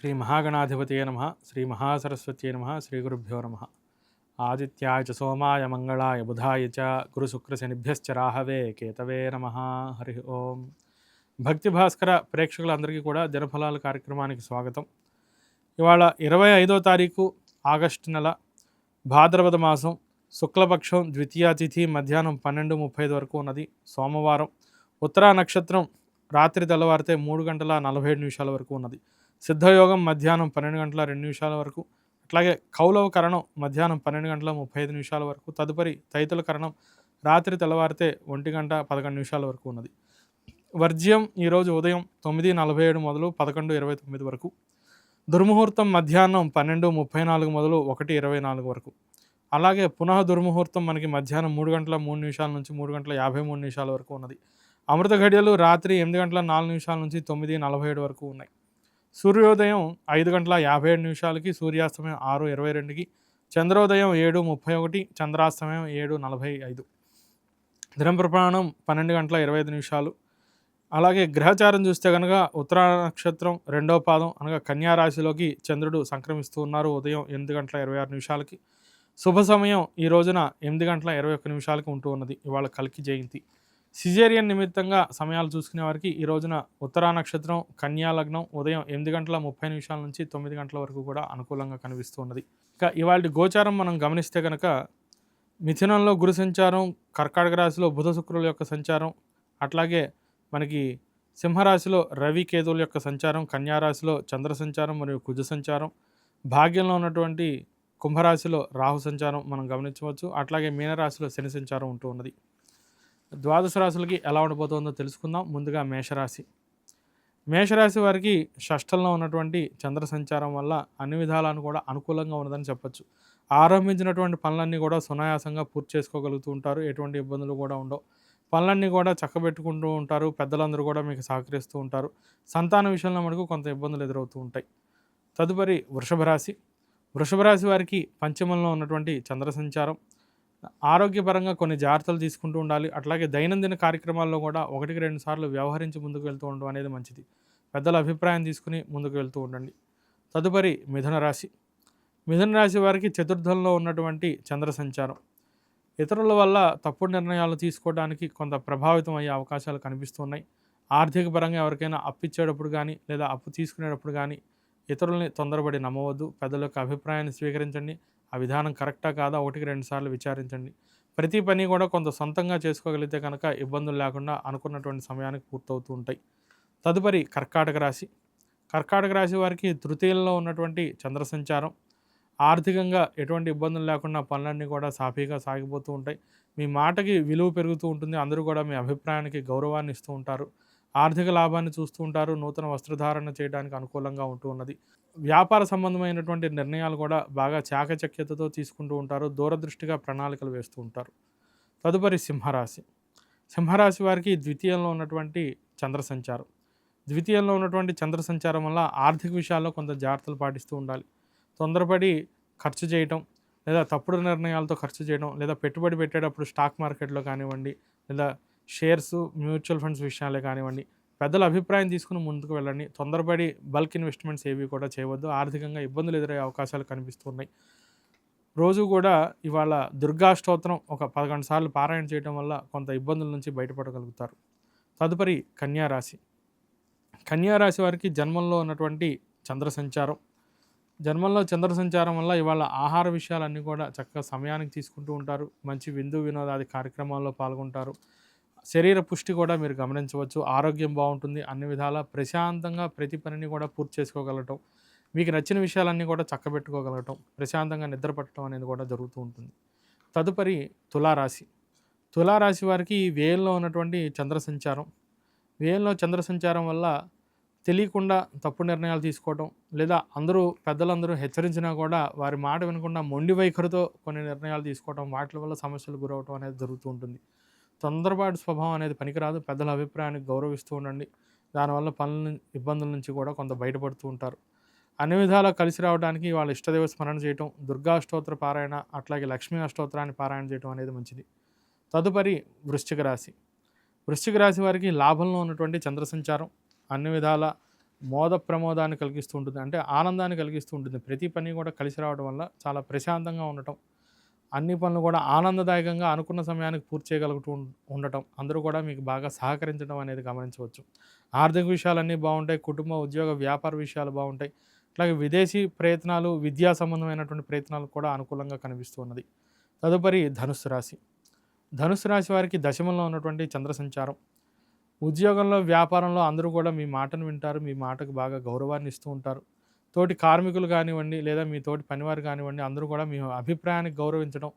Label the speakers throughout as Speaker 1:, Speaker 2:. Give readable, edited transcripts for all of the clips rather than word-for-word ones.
Speaker 1: శ్రీ మహాగణాధిపతయ నమ శ్రీ మహాసరస్వత్యై నమ శ్రీ గురుభ్యో నమ ఆదిత్యాయ చ సోమాయ మంగళాయ బుధాయ చ గురుశుక్రశనిభ్యశ్చ రాహవే కేతవే నమ. హరి ఓం. భక్తి భాస్కర ప్రేక్షకులందరికీ కూడా దినఫలాల కార్యక్రమానికి స్వాగతం. ఇవాళ 25వ తారీఖు ఆగస్టు నెల, భాద్రపద మాసం, శుక్లపక్షం, ద్వితీయ తిథి మధ్యాహ్నం 12:35 వరకు ఉన్నది. సోమవారం. ఉత్తరా నక్షత్రం రాత్రి తెల్లవారితే 3:47 వరకు ఉన్నది. సిద్ధయోగం మధ్యాహ్నం 12:02 వరకు, అట్లాగే కౌలవ కరణం మధ్యాహ్నం 12:35 వరకు, తదుపరి తైతుల కరణం రాత్రి తెల్లవారితే 1:11 వరకు ఉన్నది. వర్జ్యం ఈరోజు ఉదయం 9:47 మొదలు 11:29 వరకు. దుర్ముహూర్తం మధ్యాహ్నం 12:34 మొదలు 1:24 వరకు. అలాగే పునః దుర్ముహూర్తం మనకి మధ్యాహ్నం 3:03 నుంచి 3:53 వరకు ఉన్నది. అమృత ఘడియలు రాత్రి 8:04 నుంచి 9:47 వరకు ఉన్నాయి. సూర్యోదయం 5:57, సూర్యాస్తమయం 6:22, చంద్రోదయం 7:31, చంద్రాస్తమయం 7:45. దినప్రమాణం 12:25. అలాగే గ్రహచారం చూస్తే కనుక ఉత్తరా నక్షత్రం 2వ పాదం అనగా కన్యా రాశిలోకి చంద్రుడు సంక్రమిస్తూ ఉన్నారు ఉదయం 8:26. శుభ సమయం ఈ రోజున 8:21 ఉంటూ ఉన్నది. ఇవాళ కల్కి జయంతి. సిజేరియన్ నిమిత్తంగా సమయాలు చూసుకునే వారికి ఈ రోజున ఉత్తరా నక్షత్రం కన్యా లగ్నం ఉదయం 8:30 నుంచి 9 గంటల వరకు కూడా అనుకూలంగా కనిపిస్తూ ఉన్నది. ఇక ఇవాళ గోచారం మనం గమనిస్తే కనుక మిథునంలో గురు సంచారం, కర్కాటక రాశిలో బుధ శుక్రుల యొక్క సంచారం, అట్లాగే మనకి సింహరాశిలో రవి కేతువుల యొక్క సంచారం, కన్యారాశిలో చంద్ర సంచారం మరియు కుజ సంచారం, భాగ్యంలో ఉన్నటువంటి కుంభరాశిలో రాహు సంచారం మనం గమనించవచ్చు. అట్లాగే మీనరాశిలో శని సంచారం ఉంటూ ఉన్నది. ద్వాదశ రాశులకి ఎలా ఉండబోతుందో తెలుసుకుందాం. ముందుగా మేషరాశి. మేషరాశి వారికి షష్ఠంలో ఉన్నటువంటి చంద్ర సంచారం వల్ల అన్ని విధాలను కూడా అనుకూలంగా ఉన్నదని చెప్పచ్చు. ఆరంభించినటువంటి పనులన్నీ కూడా సునాయాసంగా పూర్తి చేసుకోగలుగుతూ ఉంటారు. ఎటువంటి ఇబ్బందులు కూడా ఉండవు. పనులన్నీ కూడా చక్కబెట్టుకుంటూ ఉంటారు. పెద్దలందరూ కూడా మీకు సహకరిస్తూ ఉంటారు. సంతాన విషయంలో మనకు కొంత ఇబ్బందులు ఎదురవుతూ ఉంటాయి. తదుపరి వృషభ రాశి. వృషభ రాశి వారికి పంచమంలో ఉన్నటువంటి చంద్ర సంచారం. ఆరోగ్యపరంగా కొన్ని జాగ్రత్తలు తీసుకుంటూ ఉండాలి. అట్లాగే దైనందిన కార్యక్రమాల్లో కూడా 1-2 సార్లు వ్యవహరించి ముందుకు వెళ్తూ ఉండడం అనేది మంచిది. పెద్దల అభిప్రాయం తీసుకుని ముందుకు వెళ్తూ ఉండండి. తదుపరి మిథున రాశి. మిథున రాశి వారికి చతుర్థంలో ఉన్నటువంటి చంద్ర సంచారం ఇతరుల వల్ల తప్పుడు నిర్ణయాలు తీసుకోవడానికి కొంత ప్రభావితం అయ్యే అవకాశాలు కనిపిస్తున్నాయి. ఆర్థిక పరంగా ఎవరికైనా అప్పు ఇచ్చేటప్పుడు కానీ లేదా అప్పు తీసుకునేటప్పుడు కానీ ఇతరులని తొందరపడి నమ్మవద్దు. పెద్దల యొక్క అభిప్రాయాన్ని స్వీకరించండి. ఆ విధానం కరెక్టా కాదా 1-2 సార్లు విచారించండి. ప్రతి పని కూడా కొంత సొంతంగా చేసుకోగలిగితే కనుక ఇబ్బందులు లేకుండా అనుకున్నటువంటి సమయానికి పూర్తవుతూ ఉంటాయి. తదుపరి కర్కాటక రాశి. కర్కాటక రాశి వారికి తృతీయంలో ఉన్నటువంటి చంద్ర సంచారం ఆర్థికంగా ఎటువంటి ఇబ్బందులు లేకుండా పనులన్నీ కూడా సాఫీగా సాగిపోతూ ఉంటాయి. మీ మాటకి విలువ పెరుగుతూ ఉంటుంది. అందరూ కూడా మీ అభిప్రాయానికి గౌరవాన్ని ఇస్తూ ఉంటారు. ఆర్థిక లాభాన్ని చూస్తూ ఉంటారు. నూతన వస్త్రధారణ చేయడానికి అనుకూలంగా ఉంటూ ఉన్నది. వ్యాపార సంబంధమైనటువంటి నిర్ణయాలు కూడా బాగా చాకచక్యతతో తీసుకుంటూ ఉంటారు. దూరదృష్టిగా ప్రణాళికలు వేస్తూ ఉంటారు. తదుపరి సింహరాశి. సింహరాశి వారికి ద్వితీయంలో ఉన్నటువంటి చంద్ర సంచారం. ద్వితీయంలో ఉన్నటువంటి చంద్ర సంచారం వల్ల ఆర్థిక విషయాల్లో కొంత జాగ్రత్తలు పాటిస్తూ ఉండాలి. తొందరపడి ఖర్చు చేయటం లేదా తప్పుడు నిర్ణయాలతో ఖర్చు చేయడం లేదా పెట్టుబడి పెట్టేటప్పుడు స్టాక్ మార్కెట్లో కానివ్వండి లేదా షేర్స్, మ్యూచువల్ ఫండ్స్ విషయాలే కానివ్వండి, పెద్దల అభిప్రాయం తీసుకుని ముందుకు వెళ్ళండి. తొందరపడి బల్క్ ఇన్వెస్ట్మెంట్స్ ఏవి కూడా చేయవద్దు. ఆర్థికంగా ఇబ్బందులు ఎదురయ్యే అవకాశాలు కనిపిస్తున్నాయి. రోజు కూడా ఇవాళ దుర్గా స్తోత్రం ఒక 11 సార్లు పారాయణ చేయడం వల్ల కొంత ఇబ్బందుల నుంచి బయటపడగలుగుతారు. తదుపరి కన్యారాశి. కన్యారాశి వారికి జన్మంలో ఉన్నటువంటి చంద్ర సంచారం. జన్మంలో చంద్ర సంచారం వల్ల ఇవాళ ఆహార విషయాలన్నీ కూడా చక్కగా సమయానికి తీసుకుంటూ ఉంటారు. మంచి విందు వినోదాది కార్యక్రమాల్లో పాల్గొంటారు. శరీర పుష్టి కూడా మీరు గమనించవచ్చు. ఆరోగ్యం బాగుంటుంది. అన్ని విధాలా ప్రశాంతంగా ప్రతి పనిని కూడా పూర్తి చేసుకోగలగటం, మీకు నచ్చిన విషయాలన్నీ కూడా చక్కబెట్టుకోగలగటం, ప్రశాంతంగా నిద్ర పట్టడం అనేది కూడా జరుగుతూ ఉంటుంది. తదుపరి తులారాశి. తులారాశి వారికి వ్యయంలో ఉన్నటువంటి చంద్ర సంచారం. వ్యయంలో చంద్ర సంచారం వల్ల తెలియకుండా తప్పుడు నిర్ణయాలు తీసుకోవడం లేదా పెద్దలందరూ హెచ్చరించినా కూడా వారి మాట వినకుండా మొండి వైఖరితో కొన్ని నిర్ణయాలు తీసుకోవడం, వాటి వల్ల సమస్యలు గురవటం అనేది జరుగుతూ ఉంటుంది. తొందరపాటు స్వభావం అనేది పనికిరాదు. పెద్దల అభిప్రాయానికి గౌరవిస్తూ ఉండండి. దానివల్ల ఇబ్బందుల నుంచి కూడా కొంత బయటపడుతూ ఉంటారు. అన్ని విధాలా కలిసి రావడానికి వాళ్ళ ఇష్టదేవ స్మరణ చేయటం, దుర్గా అష్టోత్తర పారాయణ, అట్లాగే లక్ష్మీ అష్టోత్తరాన్ని పారాయణ చేయడం అనేది మంచిది. తదుపరి వృశ్చిక రాశి. వృశ్చిక రాశి వారికి లాభంలో ఉన్నటువంటి చంద్ర సంచారం అన్ని విధాల మోద ప్రమోదాన్ని కలిగిస్తూ ఉంటుంది. అంటే ఆనందాన్ని కలిగిస్తూ ఉంటుంది. ప్రతి పని కూడా కలిసి రావడం వల్ల చాలా ప్రశాంతంగా ఉండటం, అన్ని పనులు కూడా ఆనందదాయకంగా అనుకున్న సమయానికి పూర్తి చేయగలుగుతూ ఉండటం, అందరూ కూడా మీకు బాగా సహకరించడం అనేది గమనించవచ్చు. ఆర్థిక విషయాలన్నీ బాగుంటాయి. కుటుంబ, ఉద్యోగ, వ్యాపార విషయాలు బాగుంటాయి. అలాగే విదేశీ ప్రయత్నాలు, విద్యా సంబంధమైనటువంటి ప్రయత్నాలు కూడా అనుకూలంగా కనిపిస్తూ ఉన్నది. తదుపరి ధనుస్సు రాశి. ధనుస్సు రాశి వారికి దశమంలో ఉన్నటువంటి చంద్ర సంచారం. ఉద్యోగంలో, వ్యాపారంలో అందరూ కూడా మీ మాటను వింటారు. మీ మాటకు బాగా గౌరవాన్ని ఇస్తూ ఉంటారు. తోటి కార్మికులు కానివ్వండి, లేదా మీ తోటి పనివారు కానివ్వండి, అందరూ కూడా మీ అభిప్రాయానికి గౌరవించడం,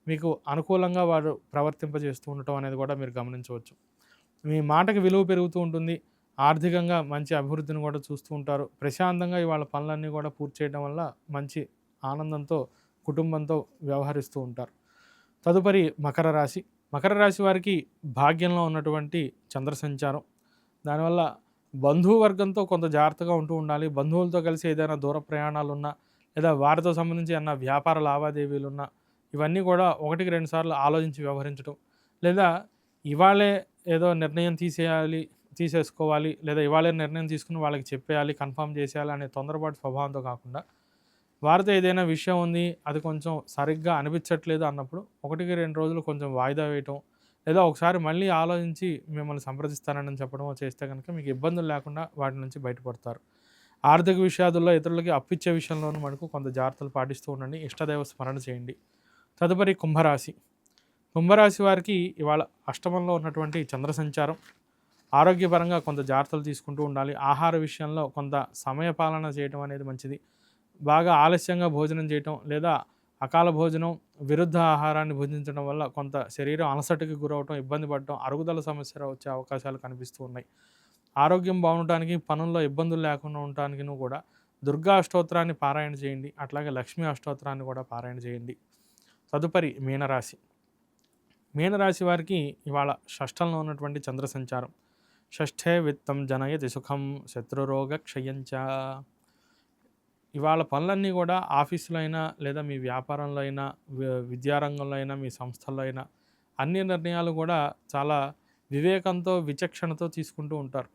Speaker 1: మీకు అనుకూలంగా వారు ప్రవర్తింపజేస్తూ ఉండటం అనేది కూడా మీరు గమనించవచ్చు. మీ మాటకి విలువ పెరుగుతూ ఉంటుంది. ఆర్థికంగా మంచి అభివృద్ధిని కూడా చూస్తూ ఉంటారు. ప్రశాంతంగా ఇవాళ పనులన్నీ కూడా పూర్తి చేయడం వల్ల మంచి ఆనందంతో, కుటుంబంతో వ్యవహరిస్తూ ఉంటారు. తదుపరి మకర రాశి. మకర రాశి వారికి భాగ్యంలో ఉన్నటువంటి చంద్ర సంచారం. దానివల్ల బంధువర్గంతో కొంత జాగ్రత్తగా ఉంటూ ఉండాలి. బంధువులతో కలిసి ఏదైనా దూర ప్రయాణాలున్నా, లేదా వారితో సంబంధించి ఏమన్నా వ్యాపార లావాదేవీలున్నా, ఇవన్నీ కూడా 1-2 సార్లు ఆలోచించి వ్యవహరించడం. లేదా ఇవాళే ఏదో నిర్ణయం తీసేసుకోవాలి, లేదా ఇవాళే నిర్ణయం తీసుకుని వాళ్ళకి చెప్పేయాలి, కన్ఫర్మ్ చేసేయాలి అనే తొందరపాటు స్వభావంతో కాకుండా, వారితో ఏదైనా విషయం ఉంది, అది కొంచెం సరిగ్గా అనిపించట్లేదు అన్నప్పుడు 1-2 రోజులు కొంచెం వాయిదా వేయటం, లేదా ఒకసారి మళ్ళీ ఆలోచించి మిమ్మల్ని సంప్రదిస్తానని చెప్పడమో చేస్తే కనుక మీకు ఇబ్బందులు లేకుండా వాటి నుంచి బయటపడతారు. ఆర్థిక విషయాదుల్లో ఇతరులకి అప్పిచ్చే విషయంలోనూ మనకు కొంత జాగ్రత్తలు పాటిస్తూ ఉండండి. ఇష్టదైవ స్మరణ చేయండి. తదుపరి కుంభరాశి. కుంభరాశి వారికి ఇవాళ అష్టమంలో ఉన్నటువంటి చంద్ర సంచారం. ఆరోగ్యపరంగా కొంత జాగ్రత్తలు తీసుకుంటూ ఉండాలి. ఆహార విషయంలో కొంత సమయపాలన చేయడం అనేది మంచిది. బాగా ఆలస్యంగా భోజనం చేయటం, లేదా అకాల భోజనం, విరుద్ధ ఆహారాన్ని భుజించడం వల్ల కొంత శరీరం అలసటకి గురవటం, ఇబ్బంది పడటం, అరుగుదల సమస్య వచ్చే అవకాశాలు కనిపిస్తూ ఉన్నాయి. ఆరోగ్యం బాగుండటానికి, పనుల్లో ఇబ్బందులు లేకుండా ఉండటానికి కూడా దుర్గా అష్టోత్తరాన్ని పారాయణ చేయండి. అట్లాగే లక్ష్మీ అష్టోత్తరాన్ని కూడా పారాయణ చేయండి. తదుపరి మీనరాశి. మీనరాశి వారికి ఇవాళ షష్టంలో ఉన్నటువంటి చంద్ర సంచారం. షష్ఠే విత్తం జనయతి సుఖం శత్రురోగ క్షయంచ. ఇవాళ పనులన్నీ కూడా ఆఫీసులో అయినా, లేదా మీ వ్యాపారంలో అయినా, విద్యారంగంలో అయినా, మీ సంస్థల్లో అయినా అన్ని నిర్ణయాలు కూడా చాలా వివేకంతో, విచక్షణతో తీసుకుంటూ ఉంటారు.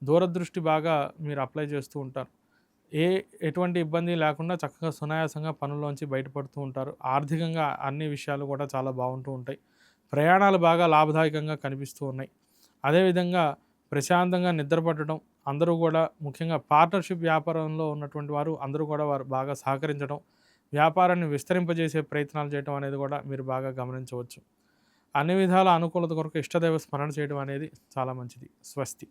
Speaker 1: దూరదృష్టి బాగా మీరు అప్లై చేస్తూ ఉంటారు. ఎటువంటి ఇబ్బంది లేకుండా చక్కగా సునాయాసంగా పనుల్లోంచి బయటపడుతూ ఉంటారు. ఆర్థికంగా అన్ని విషయాలు కూడా చాలా బాగుంటూ ఉంటాయి. ప్రయాణాలు బాగా లాభదాయకంగా కనిపిస్తూ ఉన్నాయి. అదేవిధంగా ప్రశాంతంగా నిద్రపట్టడం, అందరూ కూడా ముఖ్యంగా పార్ట్నర్షిప్ వ్యాపారంలో ఉన్నటువంటి వారు అందరూ కూడా వారు బాగా సహకరించడం, వ్యాపారాన్ని విస్తరింపజేసే ప్రయత్నాలు చేయడం అనేది కూడా మీరు బాగా గమనించవచ్చు. అన్ని విధాల అనుకూలత కొరకు ఇష్టదైవ స్మరణ చేయడం అనేది చాలా మంచిది. స్వస్తి.